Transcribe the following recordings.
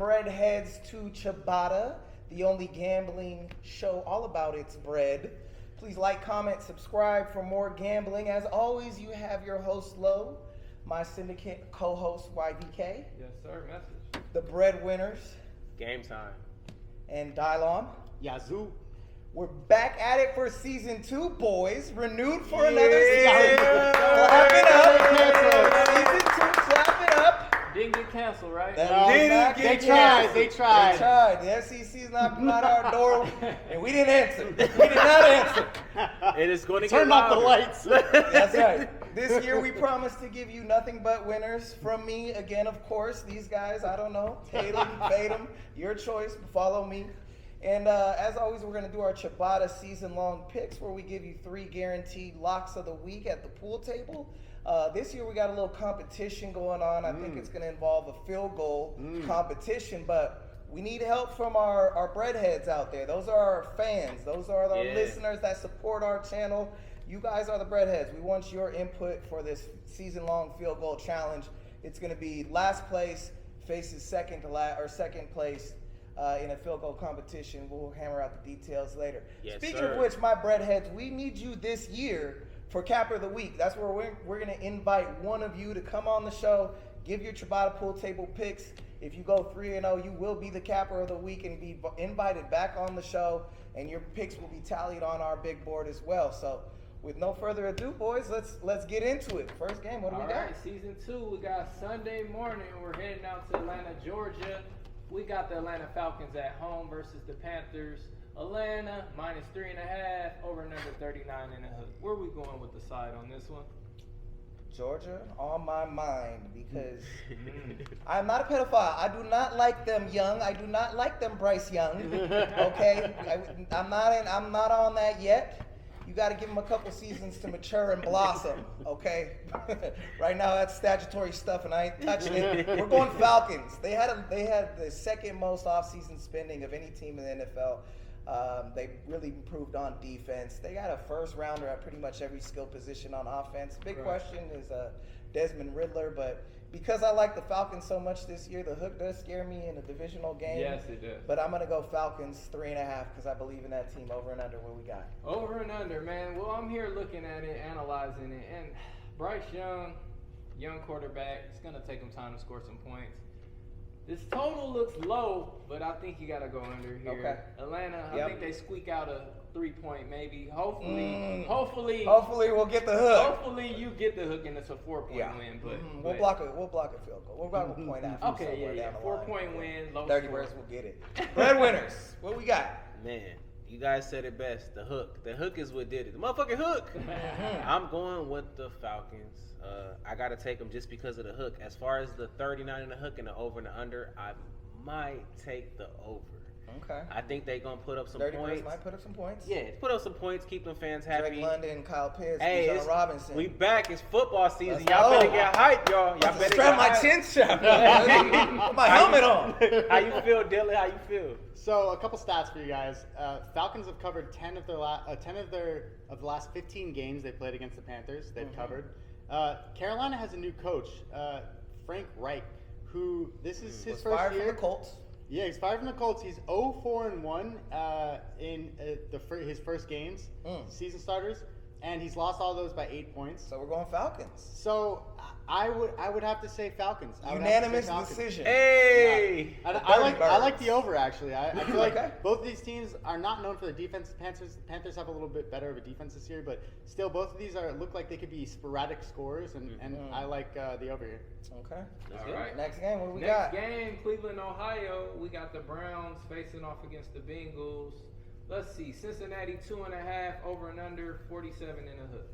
Breadheads to Ciabatta, the only gambling show all about its bread. Please like, comment, subscribe for more gambling. As always, you have your host, Lo, my syndicate co-host, YBK. Yes, sir. Message. The breadwinners. Game time. And Dylon. Yazoo. We're back at it for season 2, boys. Renewed for another season. Clap it up. Season 2, clap it up. Didn't get canceled, right? They tried. They tried. The FCC's knocking at our door, and we didn't answer. We did not answer. It is going to Turn off the lights. That's right. This year we promise to give you nothing but winners from me. Again, of course, these guys, I don't know. Hate them, fade them. Your choice. Follow me. And as always, we're going to do our Ciabatta season-long picks where we give you 3 guaranteed locks of the week at the pool table. This year we got a little competition going on. I think it's going to involve a field goal competition, but we need help from our breadheads out there. Those are our fans. Those are our listeners that support our channel. You guys are the breadheads. We want your input for this season-long field goal challenge. It's going to be last place faces second place in a field goal competition. We'll hammer out the details later. Yes, Speaking sir. of which, my breadheads, we need you this year for Capper of the Week. That's where we're going to invite one of you to come on the show, give your Ciabatta pool table picks. If you go 3-0, you will be the Capper of the Week and be invited back on the show, and your picks will be tallied on our big board as well. So with no further ado, boys, let's get into it. First game, what do we got? All right, season 2, we got Sunday morning. We're heading out to Atlanta, Georgia. We got the Atlanta Falcons at home versus the Panthers. Atlanta minus 3.5, over and under 39 and a hook. Where are we going with the side on this one? Georgia on my mind because I'm not a pedophile. I do not like them young. I do not like them Bryce Young. Okay, I'm not on that yet. You got to give them a couple seasons to mature and blossom. Okay, right now that's statutory stuff, and I ain't touching it. We're going Falcons. They had the second most offseason spending of any team in the NFL. They really improved on defense. They got a first rounder at pretty much every skill position on offense. Big question is Desmond Riddler, but because I like the Falcons so much this year, the hook does scare me in a divisional game. Yes, it does. But I'm gonna go Falcons 3.5 because I believe in that team. Over and under, what we got? Over and under, man. Well, I'm here looking at it, analyzing it, and Bryce young quarterback, it's gonna take him time to score some points. This total looks low, but I think you got to go under here. Okay. Atlanta, I think they squeak out a 3-point maybe. Hopefully we'll get the hook. Hopefully you get the hook and it's a 4-point win. But we'll block a field goal. We'll block a point after. Okay, yeah. 4-point win, low 30 score. birds will get it. Breadwinners, what we got? Man, you guys said it best. The hook. The hook is what did it. The motherfucking hook. I'm going with the Falcons. I got to take them just because of the hook. As far as the 39 and the hook and the over and the under, I might take the over. Okay. I think they're going to put up some 30 points. might put up some points. Yeah, put up some points, keep them fans happy. Drake London, Kyle Pitts, Hey, Bijan Robinson. we back. It's football season. Let's Y'all go. better get hyped, y'all. Y'all better strap get my hyped. chin strap. Put my helmet on. How you feel, Dylan? How you feel? So a couple stats for you guys. Falcons have covered 10 of the last 15 games they played against the Panthers. They've covered. Carolina has a new coach, Frank Reich, who this is his first Fired year. from the Colts. Yeah, he's fired from the Colts. He's 0-4-1 in his first games, season starters, and he's lost all those by 8 points. So we're going Falcons. So I would have to say Falcons. Unanimous decision. Hey! Yeah. I like the over, actually. I feel like Okay. both of these teams are not known for the defense. The Panthers have a little bit better of a defense this year, but still both of these look like they could be sporadic scores, and I like the over here. Okay. Let's All go. right. Next game, what we Next got? game, Cleveland, Ohio. We got the Browns facing off against the Bengals. Let's see, Cincinnati 2.5, over and under 47 and a hook.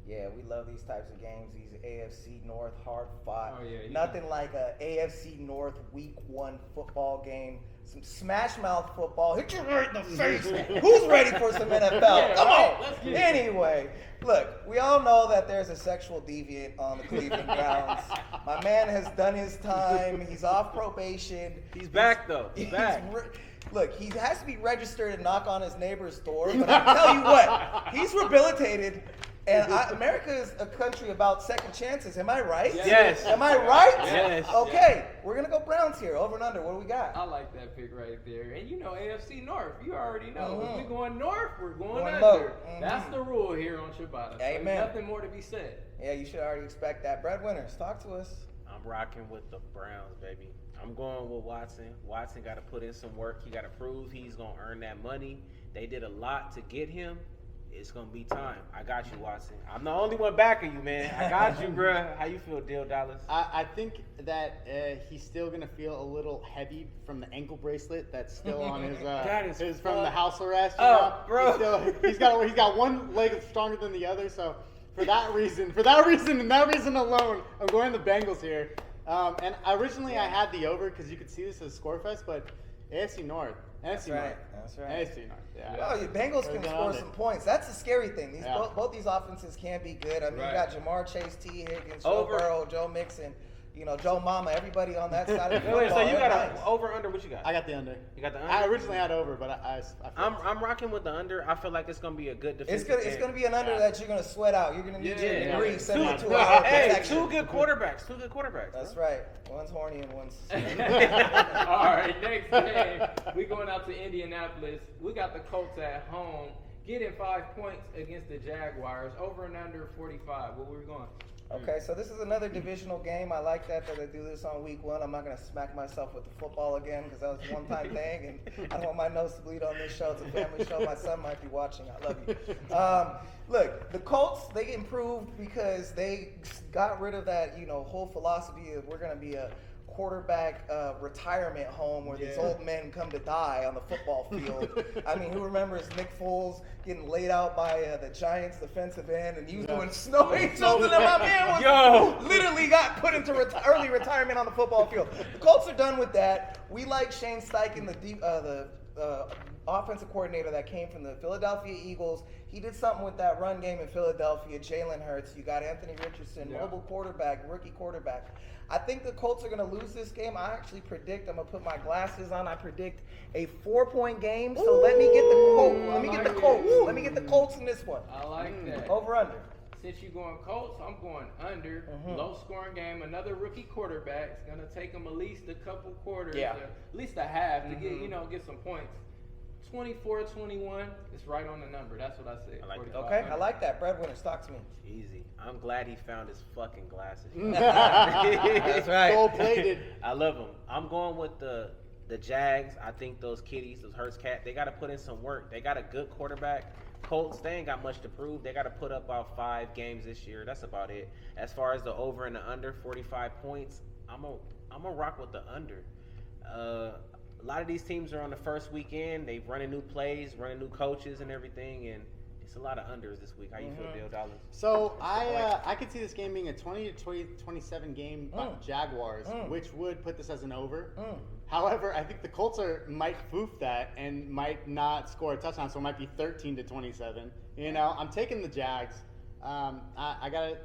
Yeah, we love these types of games. These AFC North hard fought. Oh, yeah, Nothing like a AFC North Week 1 football game. Some smash mouth football. Hit you right in the face. Who's ready for some NFL? Yeah, Come right. on. Let's get it. Anyway, look, we all know that there's a sexual deviant on the Cleveland grounds. My man has done his time. He's off probation. He's back, though. He's back. Look, he has to be registered and knock on his neighbor's door. But I tell you what, he's rehabilitated. And America is a country about second chances. Am I right? Yes. Am I right? Yes. Okay, we're gonna go Browns here. Over and under. What do we got? I like that pick right there. And AFC North, you already know. If we're going north, we're going Going under. low. That's the rule here on Ciabatta. So Amen. nothing more to be said. Yeah, you should already expect that. Breadwinners, talk to us. I'm rocking with the Browns, baby. I'm going with Watson. Watson got to put in some work. He got to prove he's going to earn that money. They did a lot to get him. It's going to be time. I got you, Watson. I'm the only one backing you, man. I got you, bruh. How you feel, Dallas? I think that he's still gonna feel a little heavy from the ankle bracelet that's still on his from the house arrest. You know? Bro. He's got one leg stronger than the other. So for that reason, and that reason alone, I'm going the Bengals here. And originally I had the over because you could see this as Scorefest, but AFC North, NFC North, That's right. AFC North. Yeah. Oh, your Bengals can They're score on it. some points. That's the scary thing. Yeah. Both these offenses can be good. I mean, Right. you got Jamar Chase, T. Higgins, Joe Over. Burrow, Joe Mixon, Joe Mama, everybody on that side of the Wait, football. so you got They're an nice. over under? What you got? I got the under. You got the under? I originally had over, but I I'm rocking with the under. I feel like it's gonna be a good It's defensive gonna game. be an under that you're gonna sweat out. You're gonna need your Yeah. degree, Two- 72-hour Hey, protection. two good quarterbacks. That's bro. right. One's horny and one's. All right, next game. We going out to Indianapolis. We got the Colts at home, getting 5 points against the Jaguars. Over and under 45. Where we going? Okay, so this is another divisional game. I like that they do this on week 1. I'm not going to smack myself with the football again because that was a one-time thing, and I don't want my nose to bleed on this show. It's a family show. My son might be watching. I love you. Look, the Colts, they improved because they got rid of that, whole philosophy of we're going to be a quarterback retirement home where these old men come to die on the football field. I mean, who remembers Nick Foles getting laid out by the Giants defensive end and you doing snow angels and my man was literally got put into early retirement on the football field. The Colts are done with that. We like Shane Steichen, the offensive coordinator that came from the Philadelphia Eagles. He did something with that run game in Philadelphia. Jalen Hurts. You got Anthony Richardson, mobile quarterback, rookie quarterback. I think the Colts are going to lose this game. I actually predict, I'm going to put my glasses on, I predict a 4-point game. So let me get the Colts. Let me get the Colts. Let me get the Colts in this one. I like that. Over under. Since you're going Colts, I'm going under. Low scoring game. Another rookie quarterback. It's going to take them at least a couple quarters, or at least a half to get some points. 24-21. It's right on the number. That's what I say. I like it. Okay, I like that. Breadwinners, talk to me. Easy. I'm glad he found his fucking glasses. That's right. Gold-plated. I love them. I'm going with the Jags. I think those kiddies, those Hurts cat, they got to put in some work. They got a good quarterback. Colts, they ain't got much to prove. They got to put up about 5 games this year. That's about it. As far as the over and the under, 45 points, I'm gonna rock with the under. A lot of these teams are on the first weekend. They've running new plays, running new coaches and everything, and it's a lot of unders this week. How you feel, Dallas? So I could see this game being a 20-27 game by the Jaguars, which would put this as an over. However, I think the Colts might foof that and might not score a touchdown, so it might be 13-27. I'm taking the Jags. I gotta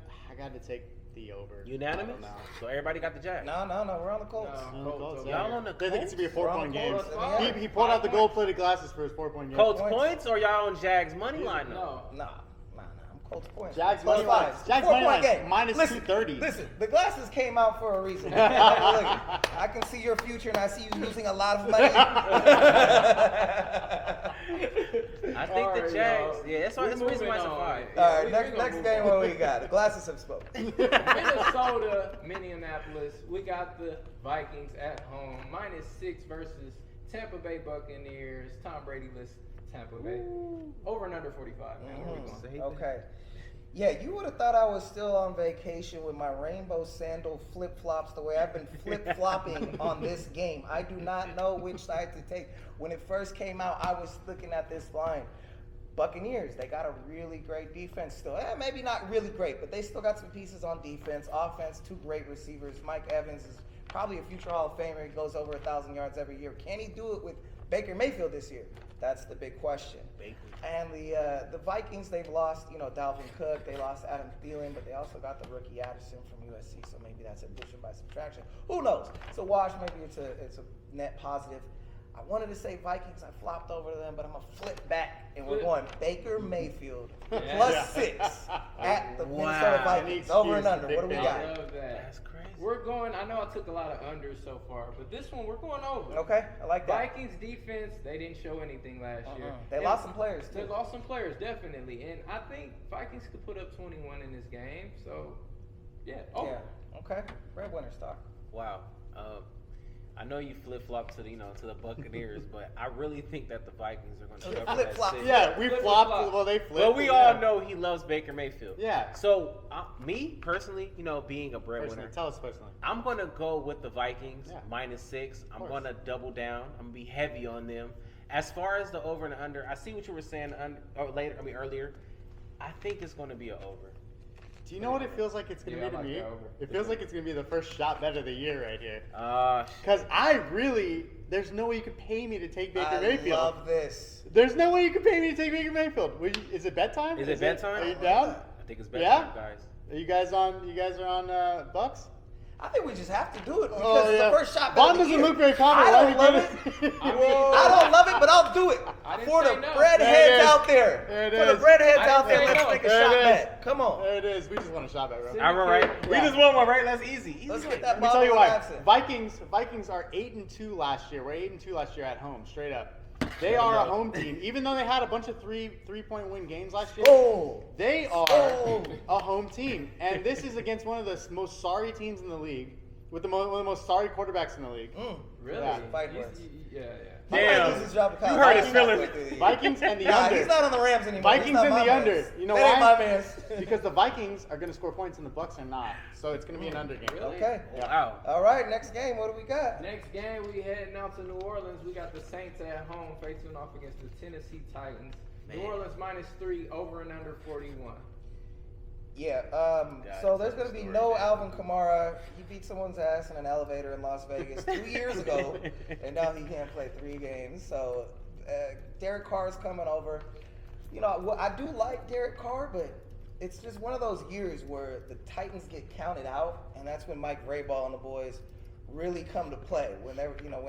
take the over. Unanimous? I don't know. So everybody got the Jags? No, we're on the Colts. No, Colts, okay. Y'all on the I think it's to be a We're on 4-point game. Colts. Yeah. He pulled out the gold-plated glasses for his 4-point game. Colts Points. points or y'all on Jags money line? No. Nah. I'm Colts points. Jags Plus money line. 5. Jags 4-point money line. game. Minus Listen, 230. Listen, the glasses came out for a reason. Look, I can see your future and I see you losing a lot of money. I think All the right, Jags. y'all. Yeah, that's why We're it's the reason why it's a moving 5. on. All right, we next gonna move game, on. what we got? The glasses have spoken. Minnesota, Minneapolis. We got the Vikings at home. -6 versus Tampa Bay Buccaneers. Tom Brady lists Tampa Bay. Over and under 45. Man, where we going? Okay. Yeah, you would have thought I was still on vacation with my rainbow sandal flip-flops the way I've been flip-flopping on this game. I do not know which side to take. When it first came out, I was looking at this line. Buccaneers, they got a really great defense still. Maybe not really great, but they still got some pieces on defense. Offense, 2 great receivers. Mike Evans is probably a future Hall of Famer. He goes over 1,000 yards every year. Can he do it with Baker Mayfield this year? That's the big question. And the Vikings, they've lost, Dalvin Cook. They lost Adam Thielen, but they also got the rookie Addison from USC. So maybe that's addition by subtraction. Who knows? It's a wash. Maybe it's a net positive. I wanted to say Vikings. I flopped over to them, but I'm going to flip back, and we're going Baker Mayfield plus 6 at the Minnesota Vikings. Over and under. What do we got? I love that. That's crazy. We're going, I know I took a lot of unders so far, but this one we're going over. Okay, I like that. Vikings defense, they didn't show anything last year. They lost some players, too. They lost some players, definitely. And I think Vikings could put up 21 in this game. So, yeah. Oh. Yeah. Okay. Breadwinners talk. Wow. I know you flip-flop to the Buccaneers, but I really think that the Vikings are going to cover that Flip-flop. 6. Yeah, we flopped. Well, they flipped. But we all know he loves Baker Mayfield. Yeah. So, me, personally, being a breadwinner, Personally, tell us personally. I'm going to go with the Vikings, Yeah. -6. I'm course. going to double down. I'm going to be heavy on them. As far as the over and under, I see what you were saying earlier. I think it's going to be an over. Do you know what it feels like it's going to be to me? It feels like it's going to be the first shot bet of the year right here. Because there's no way you could pay me to take Baker Mayfield. I love this. There's no way you could pay me to take Baker Mayfield. Is it bedtime? Is it bedtime? Are you down? I think it's bedtime, guys. Are you guys on Bucks? I think we just have to do it because it's the first shot. Bond doesn't look very confident. I don't love it. I don't love it, but I'll do it for the breadheads out there. For the breadheads out there, let's take a shot bet. Come on. There it is. We just want a shot bet, bro. All right. We just want one, right? That's easy. Let's get that Let me tell you ball why. relaxing. Vikings are 8-2 last year. We're 8-2 last year at home, straight up. They are a home team, even though they had a bunch of three-point win games last year. They are a home team, and this is against one of the most sorry teams in the league, with one of the most sorry quarterbacks in the league. Really? Yeah. Fighting words. Yeah. Damn. You heard his feelings. Vikings and the under. He's not on the Rams anymore. Vikings and the under. You know that ain't my why? man's. Because the Vikings are going to score points and the Bucks are not. So it's going to be an under game. Really? Okay. Wow. All right, next game. What do we got? Next game, we heading out to New Orleans. We got the Saints at home facing off against the Tennessee Titans. Man. New Orleans -3, over and under 41. Yeah, so there's going to be no Alvin Kamara. He beat someone's ass in an elevator in Las Vegas 2 years ago, and now he can't play 3 games. So Derek Carr's coming over. I do like Derek Carr, but it's just one of those years where the Titans get counted out, and that's when Mike Vrabel and the boys really come to play. When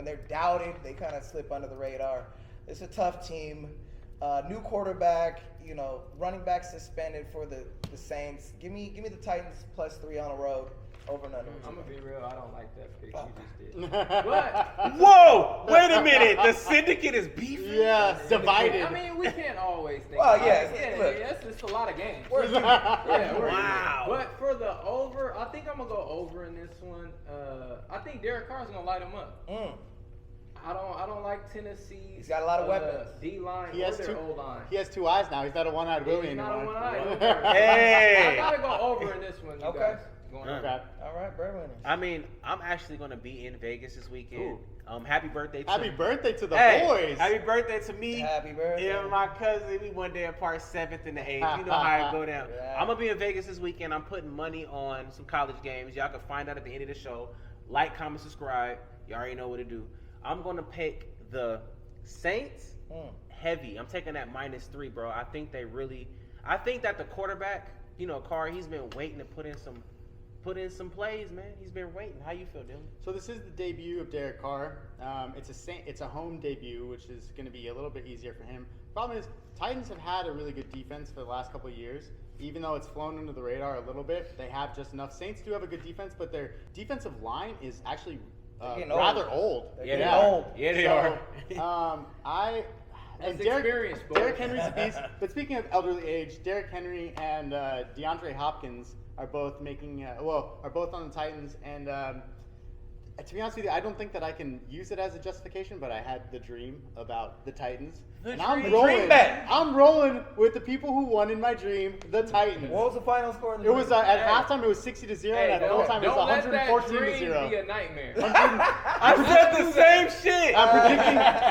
they're doubted, they kind of slip under the radar. It's a tough team. New quarterback, running back suspended for the Saints. Give me the Titans +3 on the road, over and under. I'm gonna be real. I don't like that pick you just did. But Whoa! Wait a minute. The syndicate is beefing. Yeah, divided. I mean, we can't always think. Well, about yeah, it. look. It's a lot of games. Wow. But for the over, I think I'm gonna go over in this one. I think Derek Carr's gonna light him up. I don't like Tennessee. He's got a lot of weapons. D-line He or has their O-line. He has 2 eyes now. He's not a one-eyed Willie He's anymore. not a one-eyed. Hey. I gotta go over in this one, you Okay. guys. Going over. Okay. All right, breadwinners. I mean, I'm actually going to be in Vegas this weekend. Happy birthday to Happy birthday to the Hey, boys. Happy birthday to me. Happy birthday. Yeah, my cousin. We one day apart, 7th and the 8th. You know how it go down. Yeah. I'm gonna be in Vegas this weekend. I'm putting money on some college games. Y'all can find out at the end of the show. Like, comment, subscribe. You already know what to do. I'm gonna pick the Saints heavy. I'm taking that -3, bro. I think that the quarterback, Carr, he's been waiting to put in some plays, man. He's been waiting. How you feel, Dylan? So this is the debut of Derek Carr. It's a home debut, which is going to be a little bit easier for him. Problem is, Titans have had a really good defense for the last couple of years. Even though it's flown under the radar a little bit, they have just enough. Saints do have a good defense, but their defensive line is actually rather old. They're getting old. Yeah, they are. And experience, boys. Derrick Henry's a beast. But speaking of elderly age, Derrick Henry and DeAndre Hopkins are both are both on the Titans. And to be honest with you, I don't think that I can use it as a justification, but I had the dream about the Titans. I'm rolling with the people who won in my dream, the Titans. What was the final score? It was at halftime. It was 60-0, and at full time it was 114-0. Be a nightmare. I said the same shit. I'm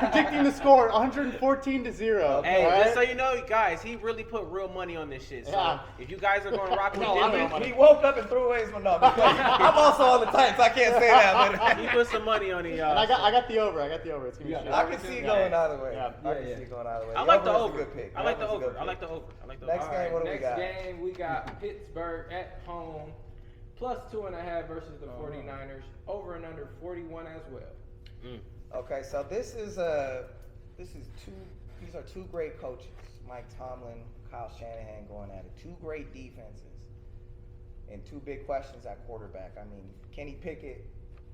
predicting the score 114-0. Hey, right? just so you know, guys, he really put real money on this shit. So if you guys are going to rock with Dylan, He woke up and threw away his monopoly. I'm also on the Titans. I can't say that, but he put some money on it, y'all. And I got the over. It's gonna be shit. I can see it going either way. Yeah. I can see it going either way. I like the is a over. good pick. I like the Over's a good over. I pick. like the over. I like the Next over. game, what do we got? Next game, we got Pittsburgh at home, +2.5 versus the 49ers, over and under 41 as well. Okay, so these are two great coaches, Mike Tomlin, Kyle Shanahan going at it. Two great defenses, and two big questions at quarterback. I mean, Kenny Pickett,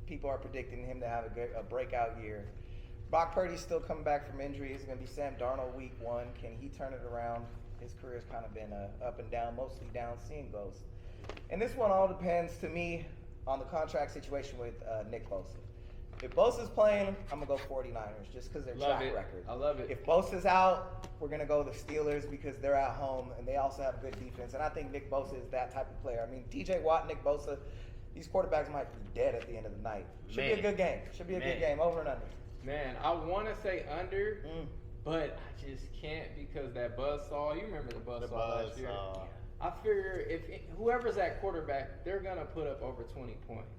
people are predicting him to have a breakout year. Brock Purdy's still coming back from injury. It's going to be Sam Darnold week 1. Can he turn it around? His career's kind of been up and down, mostly down, seeing ghosts. And this one all depends, to me, on the contract situation with Nick Bosa. If Bosa's playing, I'm going to go 49ers just because their track record. I love it. If Bosa's out, we're going to go the Steelers because they're at home and they also have good defense. And I think Nick Bosa is that type of player. I mean, TJ Watt, Nick Bosa, these quarterbacks might be dead at the end of the night. Should be a good game. Should be a good game, over and under. Man, I want to say under, but I just can't because that buzzsaw. You remember the buzzsaw last year? I figure if whoever's at quarterback, they're going to put up over 20 points.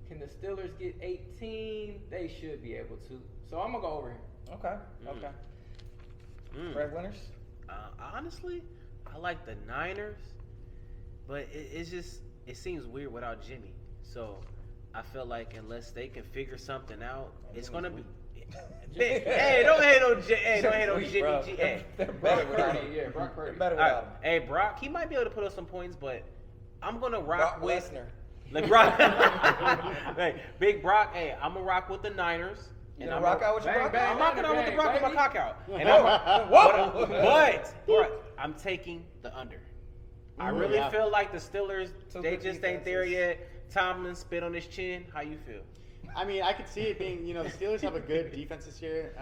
Can the Steelers get 18? They should be able to. So I'm going to go over here. Okay. Bread winners? Honestly, I like the Niners, but it seems weird without Jimmy. So I feel like unless they can figure something out, it's gonna be. Hey, don't hate on Jimmy G. Hey, Brock Purdy. Better without him. Hey, Brock, he might be able to put up some points, but I'm gonna rock Brock with Lesnar. like Brock. Hey, Big Brock. Hey, I'm gonna rock with the Niners. You gonna rock out with your Brock? I'm rocking out with the Brock with my cock out. And but I'm taking the under. I really feel like the Steelers, they just ain't there yet. Tomlin spit on his chin. How you feel? I mean, I could see it being, the Steelers have a good defense this year,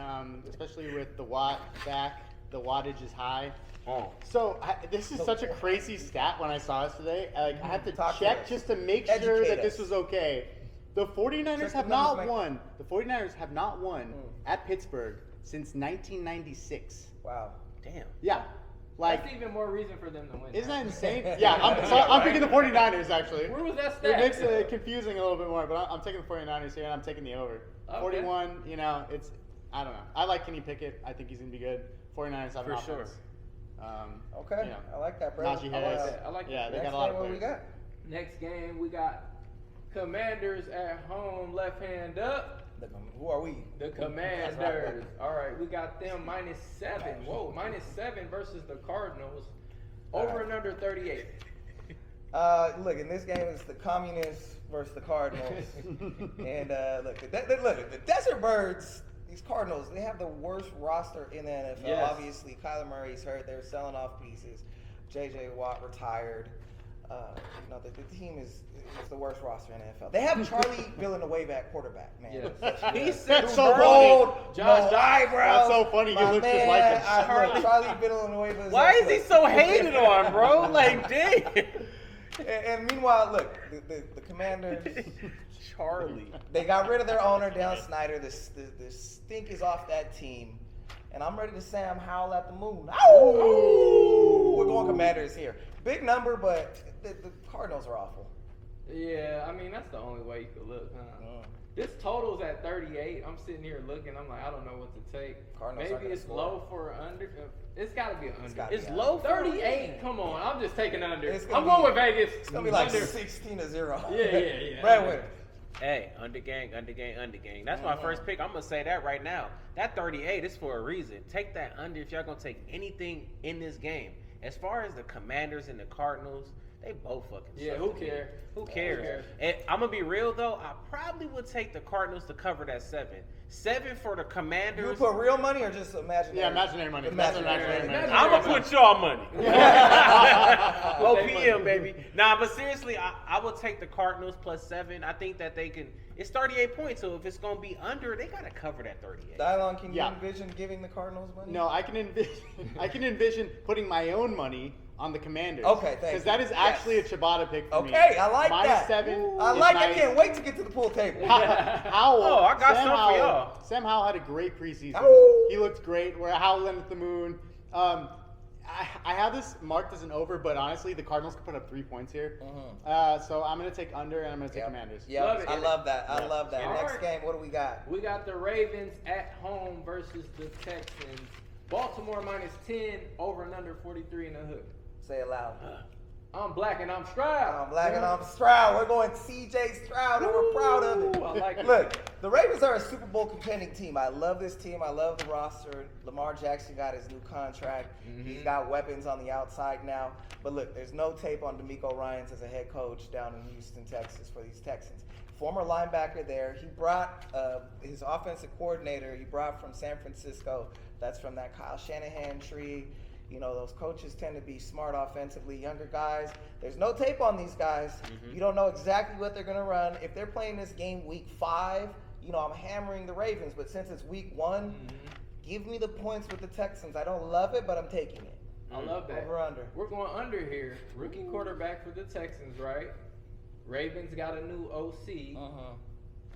especially with the Watt back. The wattage is high. Oh. So this is such a crazy stat when I saw this today. I had to Talk to check us. just to make sure Educate that us. this was okay. The 49ers Check have the numbers, not Mike. won. The 49ers have not won at Pittsburgh since 1996. Wow. Damn. Yeah. Like, That's even more reason for them to win. isn't that insane? Yeah, I'm picking the 49ers, actually. Where was that It stat? makes it confusing a little bit more, but I'm taking the 49ers here, and I'm taking the over. Okay. 41, it's, I don't know. I like Kenny Pickett. I think he's going to be good. 49ers have an For offense. Okay. I like that, bro. Najee Harris. I like Yeah, that. they Next got a lot game, of what we players. got? Next game, we got Commanders at home, left hand up. Who are we? The Commanders. All right, we got them -7. Whoa, -7 versus the Cardinals. Over and under 38. Look, in this game, it's the Communists versus the Cardinals. And look, the Desert Birds, these Cardinals, they have the worst roster in the NFL. Yes. Obviously, Kyler Murray's hurt. They're selling off pieces. J.J. Watt retired. The team is the worst roster in the NFL. They have Charlie Villanueva at quarterback, man. Yes. He said That's so Bold, Josh, no eyebrows. That's so funny. He My looks just man, like him. Charlie Villanueva. Why is he so hated on, bro? Like, damn. And meanwhile, look, the Commanders. Charlie. They got rid of their owner, Dan Snyder. The stink is off that team. And I'm ready to Sam Howell at the moon. Ow! We're going Commanders here. Big number, but the Cardinals are awful. Yeah, I mean, that's the only way you could look, huh? This total's at 38. I'm sitting here looking. I'm like, I don't know what to take. Cardinals aren't Maybe gonna it's score. low for an under. It's got to be an under. gotta It's be low for 38. Come on, I'm just taking under. It's I'm gonna going be- with Vegas. It's going to be like Under. 16-0. Yeah. Brad winner. Hey, under gang. That's my first pick. I'm going to say that right now. That 38 is for a reason. Take that under if y'all going to take anything in this game. As far as the Commanders and the Cardinals, they both fucking Yeah, suck who to me. cares? Who cares? And I'm going to be real, though. I probably would take the Cardinals to cover that 7. 7 for the You Commanders. would put real money or just imaginary? Yeah, imaginary money. Imaginary money. I'm going to put y'all money. Take OPM, baby. Nah, but seriously, I will take the Cardinals +7. I think that they can. It's 38 points, so if it's going to be under, they got to cover that 38. Dylon, can you Yeah. envision giving the Cardinals money? No, I can envision putting my own money on the Commanders. Okay, thank you. Because that is actually a Ciabatta pick for me. Okay, I like that. -7. I is like. nice. I can't wait to get to the pool table. Howell. Oh, I got Sam some for Howell, y'all. Sam Howell had a great preseason. Ow. He looked great. We're howling at the moon. I have this marked as an over, but honestly, the Cardinals could put up 3 points here. So I'm going to take under, and I'm going to take Commanders. Yeah, Love it. I love that. I Yeah. love that. All Next right. game, what do we got? We got the Ravens at home versus the Texans. Baltimore -10, over and under 43 in the hook. Say it loud. I'm black and I'm Stroud. I'm black and I'm Stroud. We're going CJ Stroud, and we're proud of it. I like it. Look, the Ravens are a Super Bowl contending team. I love this team. I love the roster. Lamar Jackson got his new contract. He's got weapons on the outside now. But look, there's no tape on DeMeco Ryans as a head coach down in Houston, Texas for these Texans. Former linebacker there. He brought his offensive coordinator. He brought from San Francisco. That's from that Kyle Shanahan tree. You know, those coaches tend to be smart offensively, younger guys. There's no tape on these guys. You don't know exactly what they're going to run. If they're playing this game week 5, you know, I'm hammering the Ravens. But since it's week 1, give me the points with the Texans. I don't love it, but I'm taking it. I love that. Over under. We're going under here. Rookie quarterback for the Texans, right? Ravens got a new OC.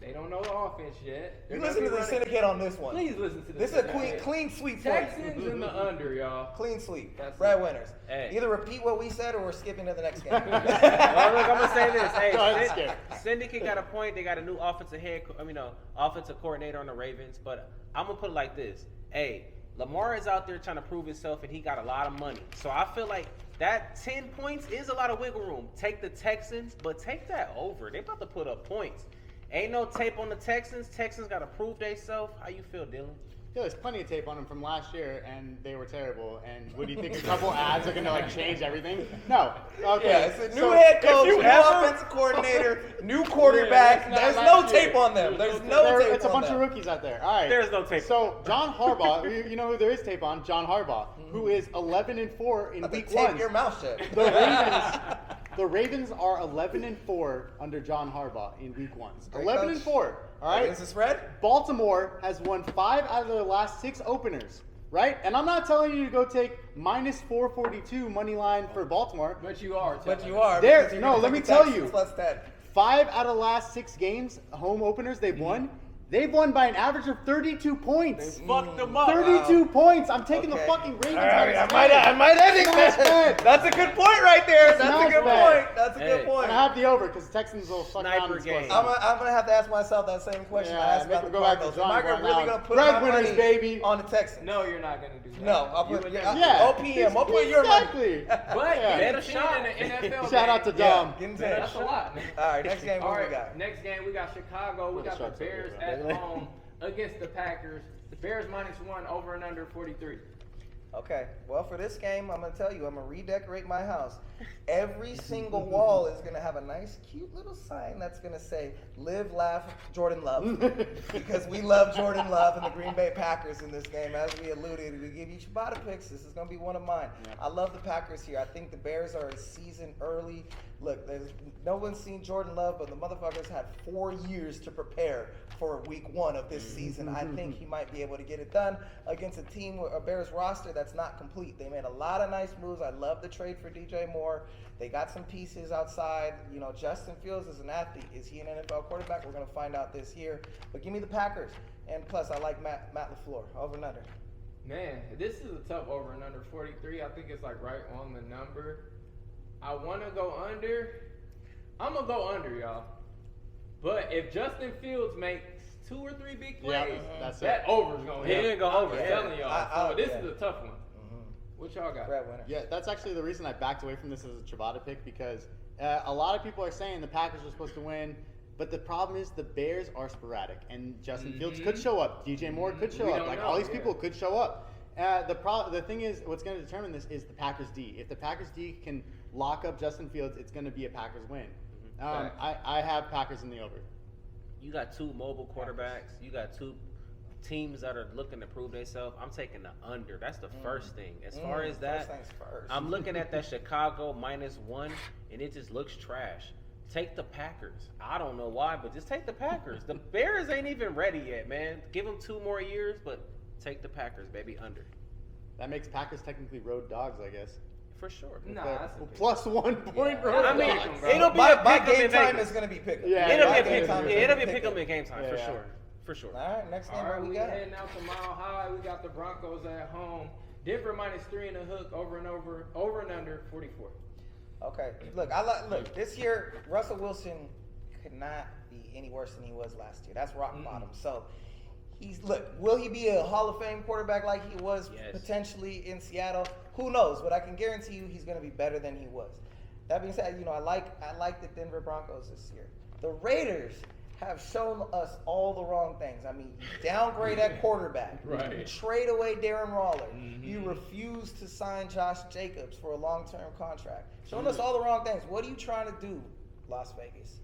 They don't know the offense yet. You listen to the syndicate on this one. Please listen to This is a clean sweep. Texans in the under, y'all. Clean sweep. That's Breadwinners. Hey. Either repeat what we said or we're skipping to the next game. Well, look, I'm gonna say this. Hey, Go ahead, Skip. Syndicate got a point. They got a new offensive coordinator on the Ravens. But I'm gonna put it like this. Hey, Lamar is out there trying to prove himself, and he got a lot of money. So I feel like that 10 points is a lot of wiggle room. Take the Texans, but take that over. They about to put up points. Ain't no tape on the Texans. Texans got to prove themselves. How you feel, Dylon? Yeah, there's plenty of tape on them from last year, and they were terrible. And what do you think? A couple ads are gonna like change everything? No. Okay. Yeah, it's a new head coach, new offensive coordinator, new quarterback. There's no tape on them. There's no tape It's a on bunch them. of rookies out there. All right. There's no tape. So John Harbaugh, you know who there is tape on? John Harbaugh, who is 11-4 in week Tape 1. your mouth shut. The Ravens are 11-4 under John Harbaugh in week 1. Great 11-4. coach. All right. Is this red? Baltimore has won 5 out of their last 6 openers. Right? And I'm not telling you to go take minus 442 money line for Baltimore. But you are. But you are. There- because you're no, gonna let take me the tell Texans you. Plus 10. 5 out of the last 6 games, home openers they've won. They've won by an average of 32 points. Fucked them up. 32 points. I'm taking the Okay. fucking Ravens. All right, by the I might edit Smash that. bet. That's a good point right there. That's a Smash good bet. point. That's a good Hey. point. And I have the over because Texans will fuck Sniper around and score. game. I'm gonna have to ask myself that same question. Yeah, I asked make about him the go back to Cardinals. John Am I Brown really now. gonna put my Breadwinners, money baby. on the Texans? No, you're not gonna do that. No, I'll You put would- Yeah. OPM. I'll put your money. Exactly. But Yeah. get Better a shot. shot in the NFL. Shout out to game. Dom. Give him That's 10. a lot. All right, next game. All What we right, got? next game we got Chicago. We What a got the shot Bears right at there. home against the Packers. The Bears -1 over and under 43. Okay. Well, for this game, I'm gonna tell you, I'm gonna redecorate my house. Every single wall is gonna have a nice, cute little sign that's gonna say "Live, Laugh, Jordan Love," because we love Jordan Love and the Green Bay Packers in this game. As we alluded, we give you Ciabatta picks. This is gonna be one of mine. Yeah. I love the Packers here. I think the Bears are a season early. Look, there's no one's seen Jordan Love, but the motherfuckers had 4 years to prepare for week 1 of this season. I think he might be able to get it done against a team, a Bears roster that's not complete. They made a lot of nice moves. I love the trade for DJ Moore. They got some pieces outside. You know, Justin Fields is an athlete. Is he an NFL quarterback? We're going to find out this year. But give me the Packers. And plus, I like Matt LaFleur. Over and under. Man, this is a tough over and under 43. I think it's like right on the number. I want to go under. I'm going to go under, y'all. But if Justin Fields makes 2 or 3 big plays, Yeah, that's that it. over's going to Yeah, hit. go over, I'm yeah. telling y'all. So this yeah. is a tough one. What y'all got? Breadwinner. Yeah, that's actually the reason I backed away from this as a Ciabatta pick because a lot of people are saying the Packers are supposed to win, but the problem is the Bears are sporadic, and Justin Fields could show up, DJ Moore could show We up, don't like know, all these yeah. people could show up. The thing is, what's going to determine this is the Packers D. If the Packers D can lock up Justin Fields, it's going to be a Packers win. I have Packers in the over. You got 2 mobile quarterbacks. You got 2 teams that are looking to prove themselves. I'm taking the under. That's the first thing. As far as that, First things first. I'm looking at that Chicago -1, and it just looks trash. Take the Packers. I don't know why, but just take the Packers. The Bears ain't even ready yet, man. Give them 2 more years, but take the Packers, baby, under. That makes Packers technically road dogs, I guess. For sure. Nah, They're that's a big- plus 1 point Yeah. road I mean, dogs. it'll be my a pick 'em game in time Vegas. is going to be pick 'em. Yeah, It'll my be a game pick. time is It'll gonna be be pick 'em pick in game time Yeah, for yeah. sure. For sure. All right, next game. All right, What we we got? heading out to Mile High. We got the Broncos at home. Denver -3 and a hook over and under 44. Okay, look, look. This year, Russell Wilson could not be any worse than he was last year. That's rock bottom. So, will he be a Hall of Fame quarterback like he was Yes. potentially in Seattle? Who knows? But I can guarantee you, he's going to be better than he was. That being said, I like the Denver Broncos this year. The Raiders have shown us all the wrong things. I mean, you downgrade at quarterback. Right. You trade away Darren Waller. You refuse to sign Josh Jacobs for a long-term contract. Showing us all the wrong things. What are you trying to do, Las Vegas?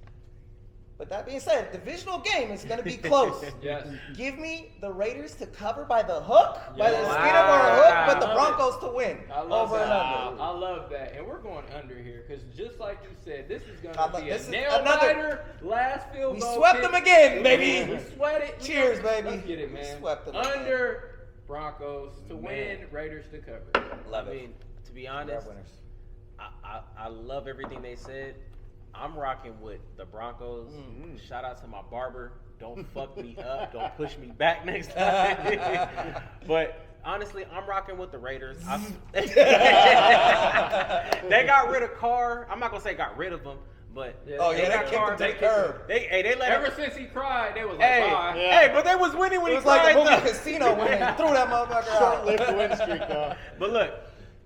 But that being said, divisional game is going to be close. Yes. Give me the Raiders to cover by the hook, by the skin of our hook, but the Broncos to win over and under. I love that. And we're going under here because just like you said, this is going to be this a is nail-biter last field goal. We swept them again, baby. We sweat it. Cheers, baby. Let's get it, man. We swept them under Broncos to win, Raiders to cover. Love I it. mean, to be honest, I love everything they said. I'm rocking with the Broncos. Shout out to my barber. Don't fuck me up. Don't push me back next time. But honestly, I'm rocking with the Raiders. They got rid of Carr. I'm not gonna say got rid of him, but They got kicked him to the curb. They let Ever him. since he cried, they was like, Hey, bye. hey, but they was winning when It he was like cried. the movie though. Casino when they threw that motherfucker out. Short-lived win streak, though. But look,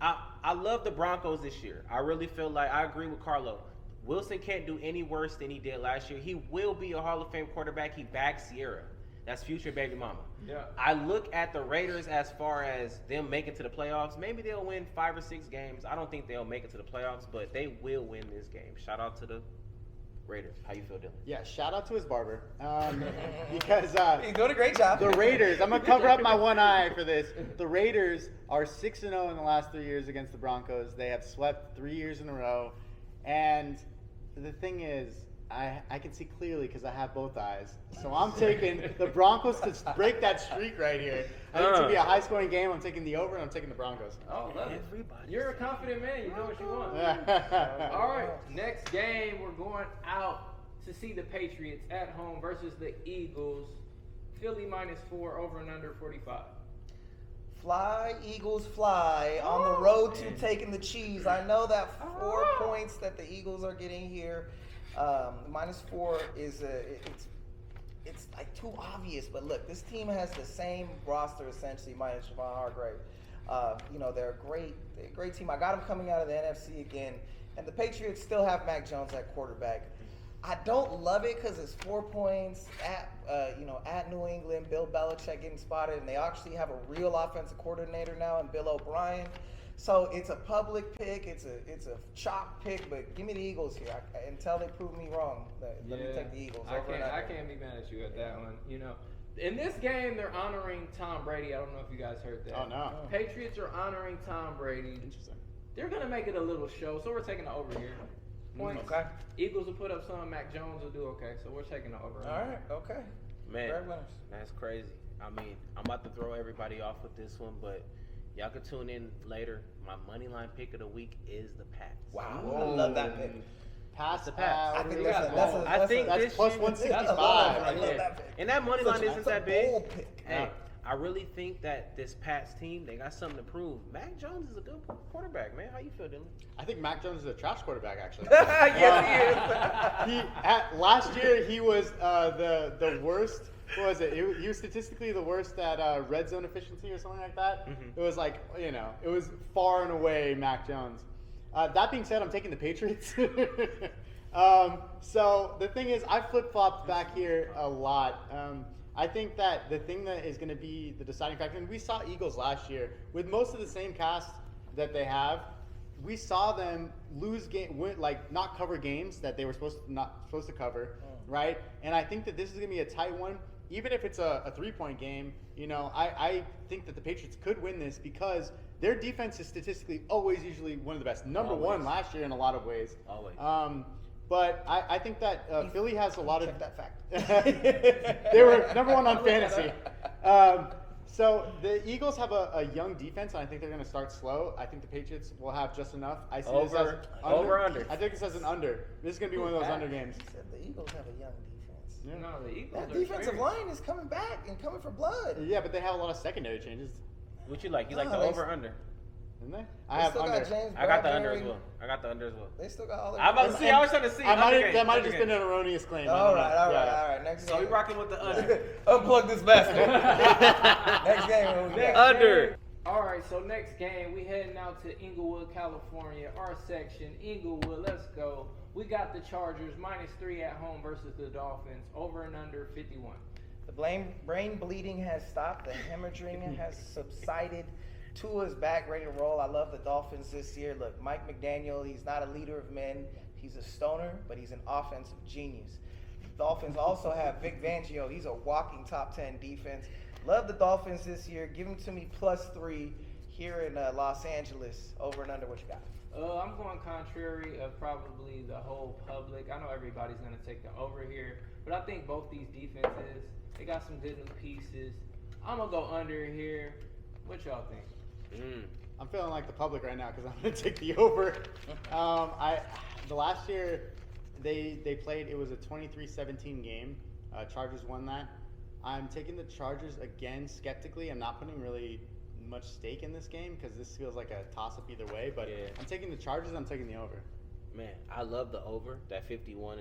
I love the Broncos this year. I really feel like I agree with Carlo. Wilson can't do any worse than he did last year. He will be a Hall of Fame quarterback. He backs Sierra. That's future baby mama. Yeah. I look at the Raiders as far as them making to the playoffs. Maybe they'll win 5 or 6 games. I don't think they'll make it to the playoffs, but they will win this game. Shout out to the Raiders. How you feel, Dylan? Yeah, shout out to his barber. Because He's doing a great job. the Raiders, I'm going to cover up my one eye for this. The Raiders are 6-0 in the last 3 years against the Broncos. They have swept 3 years in a row. And the thing is, I can see clearly because I have both eyes. So I'm taking the Broncos to break that streak right here. I think it's going to be a high-scoring game. I'm taking the over, and I'm taking the Broncos. Oh, love it. Everybody. You're a confident man. You know what you want. All right, next game, we're going out to see the Patriots at home versus the Eagles. Philly -4, over and under 45. Fly, Eagles, fly. On the road to taking the cheese. I know that 4 points that the Eagles are getting here. -4 is it's like too obvious. But look, this team has the same roster essentially minus Javon Hargrave. They're a great team. I got them coming out of the NFC again, and the Patriots still have Mac Jones at quarterback. I don't love it because it's 4 points at New England. Bill Belichick getting spotted, and they actually have a real offensive coordinator now in Bill O'Brien. So it's a public pick. It's a chalk pick, but give me the Eagles here until they prove me wrong. Let me take the Eagles. I can't be mad at you at that one. In this game, they're honoring Tom Brady. I don't know if you guys heard that. Oh, no. Patriots are honoring Tom Brady. Interesting. They're going to make it a little show, so we're taking the over here. Points. Okay. Eagles will put up some. Mac Jones will do okay, so we're taking the over. All right. Okay. Man, Fair winners. that's crazy. I mean, I'm about to throw everybody off with this one, but y'all can tune in later. My money line pick of the week is the Pats. Wow. I love that pick. Pass the Pats. I think that's this plus year- 165. I love that pick. And that money line isn't That's that a big. bold pick. Hey, I really think that this Pats team, they got something to prove. Mac Jones is a good quarterback, man. How you feel, Dylan? I think Mac Jones is a trash quarterback, actually. Yes, he is. Last year, he was the worst. What was it? He was statistically the worst at red zone efficiency or something like that. It was like, it was far and away Mac Jones. That being said, I'm taking the Patriots. So the thing is, I flip-flopped back here a lot. I think that the thing that is going to be the deciding factor, and we saw Eagles last year with most of the same cast that they have. We saw them not cover games that they were not supposed to cover, right? And I think that this is going to be a tight one, even if it's a 3-point game. I think that the Patriots could win this because their defense is statistically always usually one of the best. Number one last year in a lot of ways. Always. But I think that Philly has a lot of. Check that fact. They were number one on fantasy. So the Eagles have a young defense, and I think they're going to start slow. I think the Patriots will have just enough. I see this as under. I think this as an under. This is going to be one of those under games. He said the Eagles have a young defense. Yeah. No, the Eagles That are defensive experienced. line is coming back and coming for blood. Yeah, but they have a lot of secondary changes, What you like? You like No, the they- over or under? didn't they? They I have still under. got James I got the under Bradbury. as well. I got the under as well. They still got all their. I'm about to see. I was trying to see. That might have under just game. been an erroneous claim. I All don't know. right. Yeah. Next So we game. rocking with the under. Unplug this bastard. Next game. What we got? Under. All right, so next game, we heading out to Inglewood, California. Our section, Inglewood, let's go. We got the Chargers -3 at home versus the Dolphins, over and under 51. The brain bleeding has stopped. The hemorrhaging has subsided. Tua's back, ready to roll. I love the Dolphins this year. Look, Mike McDaniel, he's not a leader of men. He's a stoner, but he's an offensive genius. The Dolphins also have Vic Fangio. He's a walking top 10 defense. Love the Dolphins this year. Give them to me +3 here in Los Angeles. Over and under, what you got? I'm going contrary of probably the whole public. I know everybody's going to take the over here, but I think both these defenses, they got some good new pieces. I'm going to go under here. What y'all think? I'm feeling like the public right now because I'm going to take the over. The last year they played, it was a 23-17 game. Chargers won that. I'm taking the Chargers again skeptically. I'm not putting really much stake in this game because this feels like a toss-up either way. But Yeah. I'm taking the Chargers. I'm taking the over. Man, I love the over, that 51.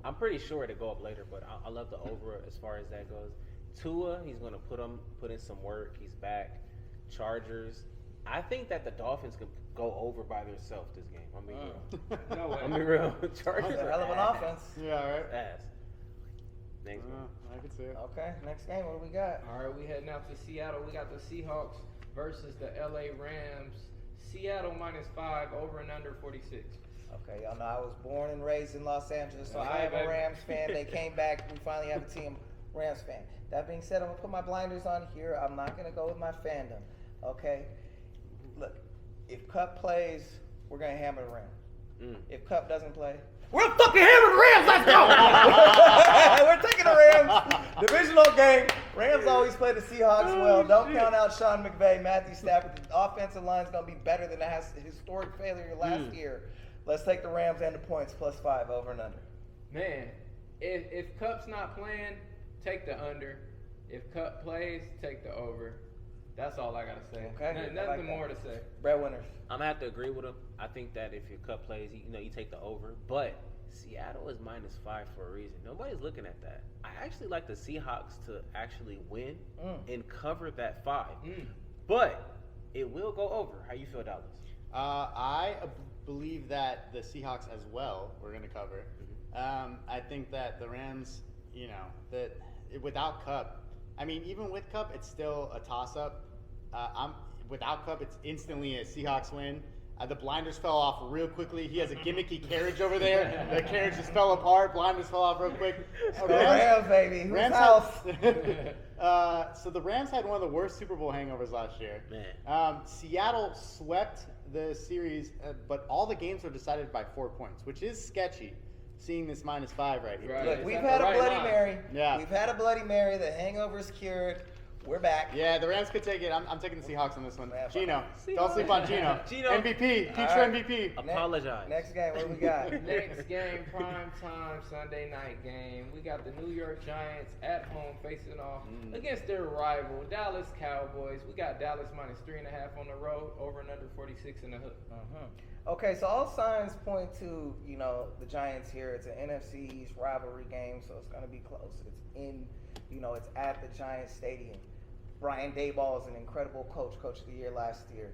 I'm pretty sure it'll go up later, but I love the over as far as that goes. Tua, he's going to put in some work. He's back. Chargers, I think that the Dolphins could go over by themselves this game. I'm being real. No way. I'm being real. Chargers That's a are hell of an ass. offense. Yeah, all right. Ass. Next one. I can see it. Okay, next game, what do we got? All right, we heading out to Seattle. We got the Seahawks versus the LA Rams. Seattle -5, over and under 46. Okay, y'all know I was born and raised in Los Angeles, so Okay, I am baby. a Rams fan. They came back. We finally have a team Rams fan. That being said, I'm going to put my blinders on here. I'm not going to go with my fandom. Okay? Look, if Cup plays, we're going to hammer the Rams. If Cup doesn't play, we're fucking hammer the Rams. Let's go! We're taking the Rams. Divisional game. Rams always play the Seahawks well. Don't count out Sean McVay, Matthew Stafford. The offensive line is going to be better than a historic failure last year. Let's take the Rams and the points +5, over and under. Man, if Cup's not playing, take the under. If Cup plays, take the over. That's all I gotta say. Okay. Nothing I like that. more to say. Breadwinners. I'm gonna have to agree with him. I think that if your Cup plays, you take the over. But Seattle is -5 for a reason. Nobody's looking at that. I actually like the Seahawks to actually win and cover that 5. But it will go over. How you feel, Dallas? I believe that the Seahawks as well we're going to cover. I think that the Rams, that without Cup, even with Cup, it's still a toss-up. Without Cup, it's instantly a Seahawks win. The blinders fell off real quickly. He has a gimmicky carriage over there. The carriage just fell apart. Blinders fell off real quick. Rams, baby. Whose Rams house? So the Rams had one of the worst Super Bowl hangovers last year. Man. Seattle swept the series, but all the games were decided by 4 points, which is sketchy. Seeing this -5 right here. Right. Look, Is we've that had the a right Bloody line? Mary. Yeah. We've had a Bloody Mary. The hangover's cured. We're back. Yeah, the Rams could take it. I'm taking the Seahawks on this one. Yeah, Gino. Don't sleep on Gino. Gino. MVP. Future All right. MVP. Apologize. Next game, what do we got? Next game, prime time Sunday night game. We got the New York Giants at home facing off against their rival Dallas Cowboys. We got Dallas -3.5 on the road, over and under 46 in the hook. Okay, so all signs point to, the Giants here. It's an NFC East rivalry game, so it's going to be close. It's in, it's at the Giants Stadium. Brian Daboll is an incredible coach of the year last year.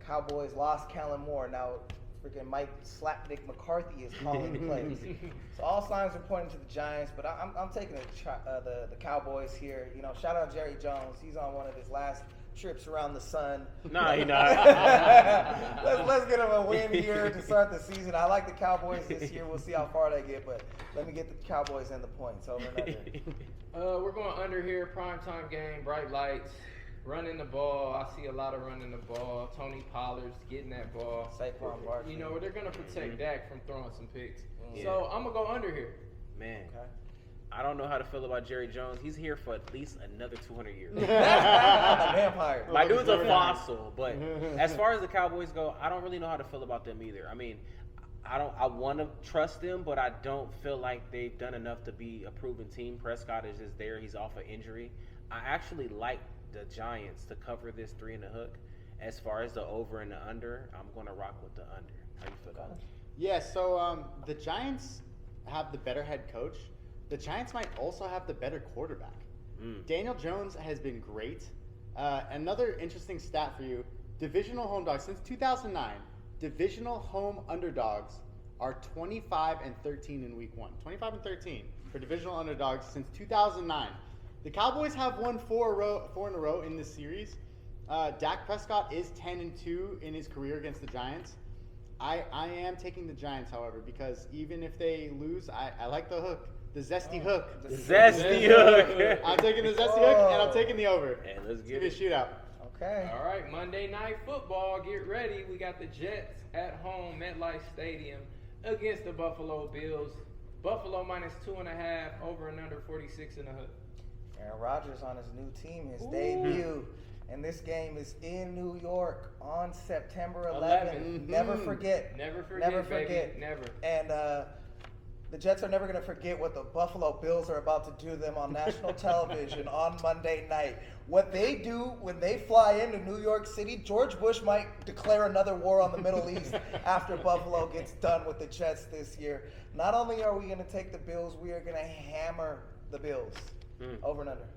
Cowboys lost Kellen Moore. Now, freaking Mike Slapdick McCarthy is calling the plays. So all signs are pointing to the Giants, but I'm taking the Cowboys here. Shout out Jerry Jones. He's on one of his last trips around the sun. Nah, he not. Let's get him a win here to start the season. I like the Cowboys this year. We'll see how far they get, but let me get the Cowboys and the points, over and under. We're going under here, primetime game, bright lights, running the ball. I see a lot of running the ball. Tony Pollard's getting that ball. Saquon Barkley. They're going to protect Dak from throwing some picks. Yeah. So I'm going to go under here. Man. Okay. I don't know how to feel about Jerry Jones. He's here for at least another 200 years. Vampire. My dude's a fossil, but as far as the Cowboys go, I don't really know how to feel about them either. I want to trust them, but I don't feel like they've done enough to be a proven team. Prescott is just there. He's off an injury. I actually like the Giants to cover this 3 in the hook. As far as the over and the under, I'm going to rock with the under. How you feel about it? Yeah, so the Giants have the better head coach. The Giants might also have the better quarterback. Daniel Jones has been great. Another interesting stat for you: divisional home dogs since 2009. Divisional home underdogs are 25-13 in week 1. 25-13 for divisional underdogs since 2009. The Cowboys have won four in a row in this series. Dak Prescott is 10-2 in his career against the Giants. I am taking the Giants, however, because even if they lose, I like the hook. The zesty hook. The zesty hook. I'm taking the zesty hook, and I'm taking the over. Hey, let's It's get going to be a shootout. Okay. All right, Monday Night Football. Get ready. We got the Jets at home, MetLife Stadium, against the Buffalo Bills. Buffalo -2.5, over and under 46 and a hook. Aaron Rodgers on his new team, his debut. And this game is in New York on September 11th. Never forget. Never forget, baby. Never. And the Jets are never going to forget what the Buffalo Bills are about to do to them on national television on Monday night. What they do when they fly into New York City, George Bush might declare another war on the Middle East after Buffalo gets done with the Jets this year. Not only are we going to take the Bills, we are going to hammer the Bills. Over and under.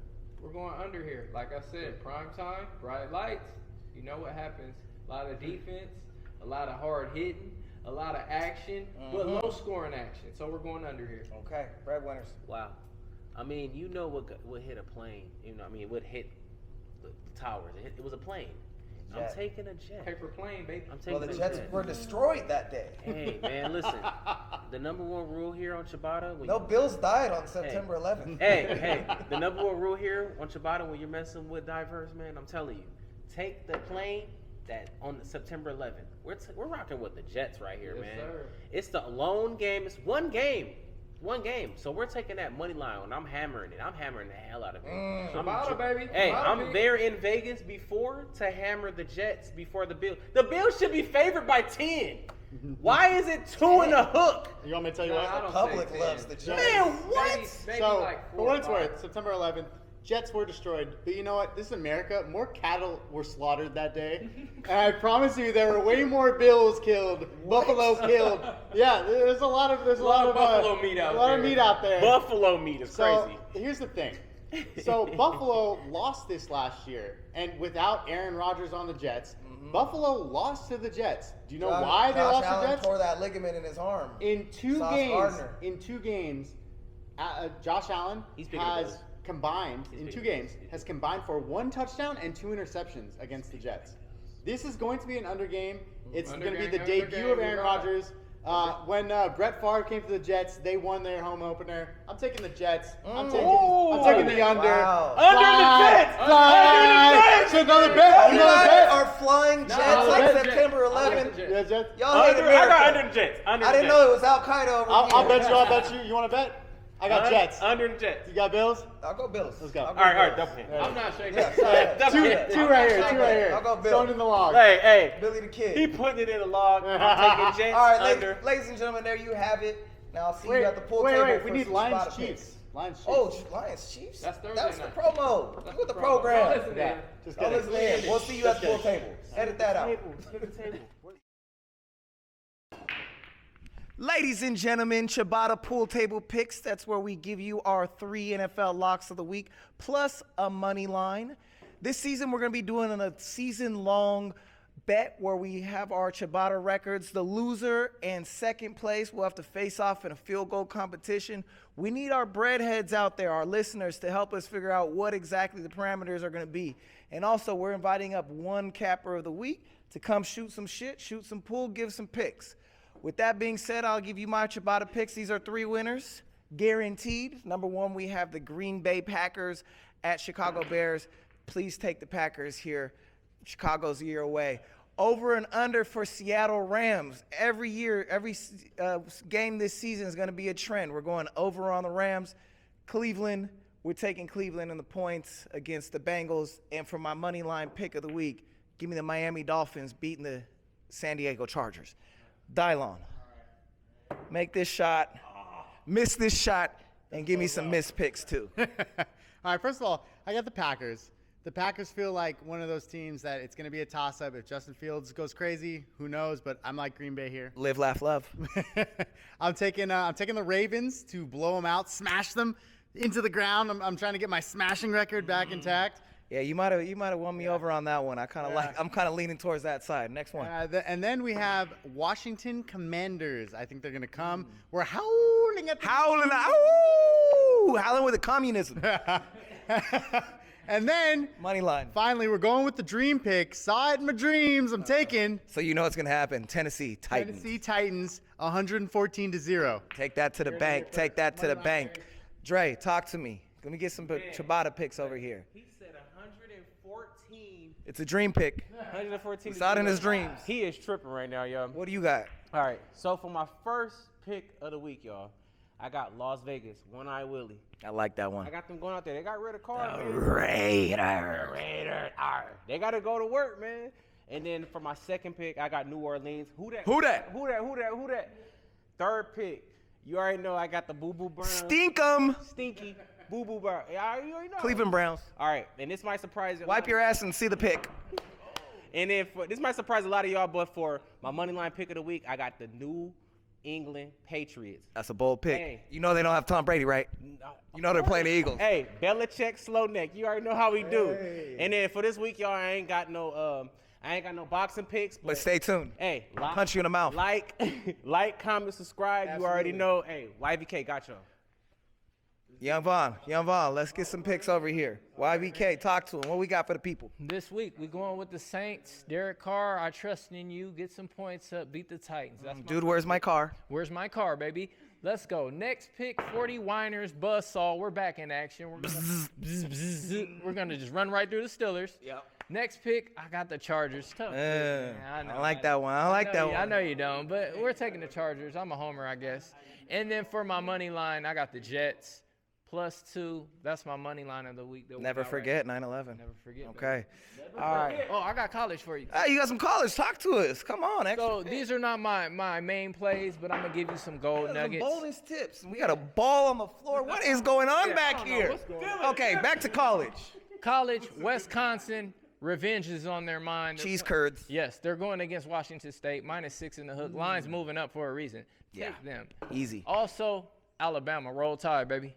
We're going under here. Like I said, prime time, bright lights. You know what happens. A lot of defense, a lot of hard hitting, a lot of action, but low scoring action. So we're going under here. Okay, breadwinners. Wow. I mean, you know what hit a plane. You know, I mean, what hit the towers. It was a plane. Jet. I'm taking a jet. Paper plane, baby. I'm taking Well, the a Jets jet. were destroyed that day. Hey, man, listen. The number one rule here on Ciabatta. No, Bills died on September 11th. Hey, the number one rule here on Ciabatta when you're messing with diverse, man, I'm telling you, take the plane that on September 11th. We're rocking with the Jets right here, Yes, man. sir. It's the lone game. It's one game. So we're taking that money line and I'm hammering it. I'm hammering the hell out of it. Ciabatta, baby. Hey, Ciabatta, I'm baby. there in Vegas before to hammer the Jets before the Bills. The Bills should be favored by 10. Why is it 2 and a hook? You want me to tell you Nah, what? I don't Public say loves 10. the Jets. Man, what? Maybe So, like for 4 what or it's 5. worth, September 11th, Jets were destroyed. But you know what? This is America. More cattle were slaughtered that day. And I promise you, there were way more Bills killed, Buffalo killed. Yeah, there's a lot of Buffalo meat out A lot there. of meat out there. Buffalo meat is So crazy. here's the thing. So Buffalo lost this last year, and without Aaron Rodgers on the Jets, Buffalo lost to the Jets. Do you know why they lost Allen to the Jets? tore that ligament in his arm. In two Sauce games, Josh Allen He's bigger has than us. combined He's in bigger 2 than games us. has combined for 1 touchdown and 2 interceptions against the Jets. This is going to be an under game. It's going to be the debut of Aaron Rodgers. When Brett Favre came to the Jets, they won their home opener. I'm taking the Jets. I'm taking the under. Wow. Under the Jets! Fly! So another bet. You Another guys bet. are flying Jets another like bet. September I like 11th. the Jets. Yeah, Jets. Y'all hate I America. got under the Jets. Under I the didn't Jets. know it was Al Qaeda over I'll here. bet you. I'll bet you. You want to bet? I got Jets. Under the Jets. You got Bills? I'll go Bills. Let's go. I'll All right, Bills. double hit. I'm not shaking. Yeah, Double Two hit. right here. 2 right here. I'll go Bills. Stone in the log. Hey, Billy the Kid. he putting it in the log. I'm taking Jets All right, under. ladies and gentlemen, there you have it. Now I'll see Wait, you at the pool wait, table wait. for We need some Lions Ciabatta Chiefs. picks. Lions Chiefs. Oh, Lions Chiefs? That's Thursday That's the night. promo. That's what the Don't program. listen to Yeah, him. just Don't kidding. listen in. We'll see you at the pool table. Edit that out. Skip the table. Ladies and gentlemen, Ciabatta Pool Table Picks. That's where we give you our 3 NFL locks of the week, plus a money line. This season, we're going to be doing a season-long bet where we have our Ciabatta records. The loser and second place will have to face off in a field goal competition. We need our breadheads out there, our listeners, to help us figure out what exactly the parameters are going to be. And also, we're inviting up one capper of the week to come shoot some shit, shoot some pool, give some picks. With that being said, I'll give you my Ciabatta picks. These are 3 winners, guaranteed. Number 1, we have the Green Bay Packers at Chicago Bears. Please take the Packers here. Chicago's a year away. Over and under for Seattle Rams. Every year, every game this season is going to be a trend. We're going over on the Rams. Cleveland, we're taking Cleveland in the points against the Bengals. And for my money line pick of the week, give me the Miami Dolphins beating the San Diego Chargers. Dylon, make this shot, miss this shot, and give me some missed picks too. All right, first of all, I got the Packers. The Packers feel like one of those teams that it's going to be a toss-up. If Justin Fields goes crazy, who knows? But I'm like Green Bay here. Live, laugh, love. I'm taking the Ravens to blow them out, smash them into the ground. I'm trying to get my smashing record back intact. Yeah, you might have won me over on that one. I'm kind of leaning towards that side. Next one. And then we have Washington Commanders. I think they're gonna come. We're howling at the Howling with the communism. And then Money line. finally, we're going with the dream pick. Saw it in my dreams. I'm taking So you know what's gonna happen. Tennessee Titans. Tennessee Titans 114-0. Take that to the bank. Take that to the bank. Dre, talk to me. Let me get some Ciabatta picks over here. He said 114. It's a dream pick. 114. It's out in his dreams. He is tripping right now, y'all. What do you got? All right. So for my first pick of the week, y'all, I got Las Vegas, One Eye Willie. I like that one. I got them going out there. They got rid of cars. man. Raiders. They got to go to work, man. And then for my second pick, I got New Orleans. Who that? Who that? Third pick. You already know I got the Boo Boo Browns. Stink 'em. Stinky Boo Boo Browns. Yeah, you already know. Cleveland Browns. All right, and this might surprise you. Wipe your ass and see the pick. And then this might surprise a lot of y'all, but for my money line pick of the week, I got the New England Patriots. That's a bold pick. Hey. You know they don't have Tom Brady, right? You know they're playing the Eagles. Hey, Belichick, slow neck. You already know how we do. And then for this week, y'all, I ain't got no boxing picks. But stay tuned. Hey, Punch you in the mouth. Like, comment, subscribe. Absolutely. You already know. Hey, YVK got y'all. Young Vaughn, let's get some picks over here. YBK, talk to him. What we got for the people? This week, we going with the Saints. Derek Carr, I trust in you. Get some points up. Beat the Titans. That's Dude, where's my car? Where's my car, baby? Let's go. Next pick, 40 Winers, Buzzsaw. We're back in action. We're gonna just run right through the Steelers. Yep. Next pick, I got the Chargers. Tough. I know, like that one. I like that one. I know you don't, but we're taking the Chargers. I'm a homer, I guess. And then for my money line, I got the Jets. +2. That's my money line of the week. Never forget 9/11. Never forget. Okay. Baby. All right. Oh, I got college for you. Hey, you got some college. Talk to us. Come on. So these are not my main plays, but I'm gonna give you some gold nuggets. Some bonus tips. We got a ball on the floor. What is going on back here? Okay, back to college. College, Wisconsin. Revenge is on their mind. Cheese curds. Yes, they're going against Washington State. -6 in the hook. Line's moving up for a reason. Take them. Easy. Also, Alabama. Roll Tide, baby.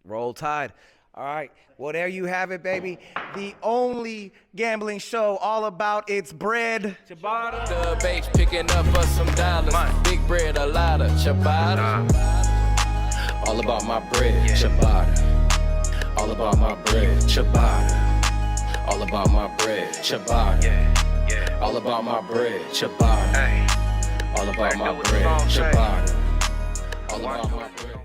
Roll Tide. All right. Well, there you have it, baby. The only gambling show all about its bread. Ciabatta. The base picking up us some dollars. Big bread, a lot of Ciabatta. All about my bread, Ciabatta. All about my bread, Ciabatta. All about my bread, Ciabatta. All about my bread, Ciabatta. All about my bread, Ciabatta. All about my bread.